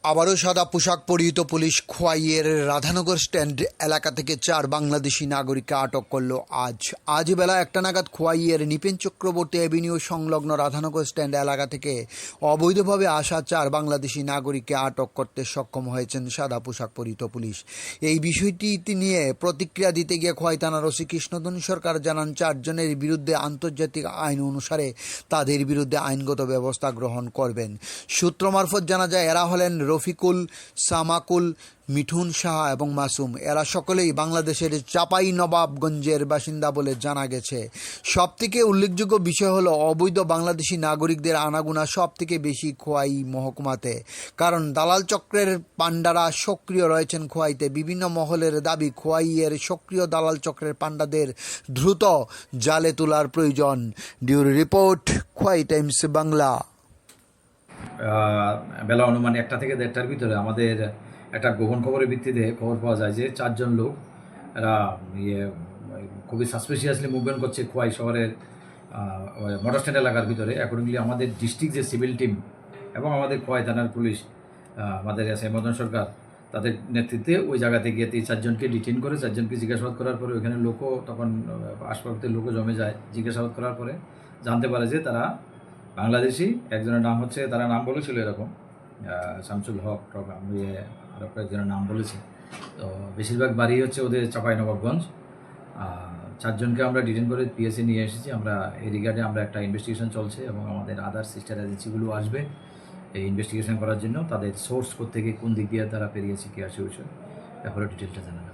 আবারও সাদা পোশাক পরিহিত পুলিশ খোয়াইয়ের রাধানগর স্ট্যান্ড এলাকা থেকে 4 বাংলাদেশি নাগরিককে আটক করল। আজ বেলা 1টা নাগাদ খোয়াইয়ের নিপেন চক্রবর্তী অ্যাভিনিউ সংলগ্ন রাধানগর স্ট্যান্ড এলাকা থেকে অবৈধভাবে আসা 4 বাংলাদেশি নাগরিককে আটক করতে সক্ষম হয়েছেন সাদা পোশাক পরিহিত পুলিশ। এই বিষয়টি নিয়ে প্রতিক্রিয়া দিতে গিয়ে খোয়াই থানার ওসি কৃষ্ণধন সরকার জানান, 4 জনের বিরুদ্ধে আন্তর্জাতিক আইন অনুসারে তাদের বিরুদ্ধে আইনগত ব্যবস্থা গ্রহণ করবেন। সূত্র মারফত জানা যায়, এরা হলেন রফিকুল, সামাকুল, মিঠুন সাহা এবং মাসুম। এরা সকলেই বাংলাদেশের চাপাই নবাবগঞ্জের বাসিন্দা বলে জানা গেছে। সবথেকে উল্লেখযোগ্য বিষয় হলো, অবৈধ বাংলাদেশি নাগরিকদের আনাগোনা সবথেকে বেশি খোয়াই মহকুমাতে। কারণ দালাল চক্রের পান্ডারা সক্রিয় রয়েছেন খোয়াইতে। বিভিন্ন মহলের দাবি, খোয়াইয়ের সক্রিয় দালাল চক্রের পান্ডাদের দ্রুত জালে তোলার প্রয়োজন। ডিউরি রিপোর্ট, খোয়াই টাইমস বাংলা। বেলা অনুমান 1টা থেকে 1:30টার ভিতরে আমাদের একটা গোপন খবরের ভিত্তিতে খবর পাওয়া যায় যে 4 জন লোক এরা খুবই সাসপিশিয়াসলি মুভমেন্ট করছে খোয়াই শহরের মোটর স্ট্যান্ড এলাকার ভিতরে। অ্যাকর্ডিংলি আমাদের ডিস্ট্রিক্ট যে সিভিল টিম এবং আমাদের খোয়াই থানার পুলিশ, আমাদের মদন সরকার, তাদের নেতৃত্বে ওই জায়গাতে গিয়ে 4 জনকে ডিটেইন করে 4 জনকে জিজ্ঞাসাবাদ করার পরে ওইখানে লোকও তখন আশপাশের লোকও জমে যায়। জিজ্ঞাসাবাদ করার পরে জানতে পারে যে তারা বাংলাদেশি। একজনের নাম হচ্ছে, তারা নাম বলেছিল এরকম শামসুল হক টক, আরও কয়েকজনের নাম বলেছে। তো বেশিরভাগ বাড়ি হচ্ছে ওদের চাপাই নবাবগঞ্জ। 4 জনকে আমরা ডিটেইন করে পিএসএ নিয়ে এসেছি। আমরা এই রিগার্ডে আমরা একটা ইনভেস্টিগেশন চলছে এবং আমাদের আদার সিস্টার এজেন্সিগুলো আসবে এই ইনভেস্টিগেশন করার জন্য। তাদের সোর্স কোত্থেকে কোন দিক দিয়ে তারা পেরিয়েছে, কী আসে বিষয় ব্যাপারে ডিটেলটা জানানো।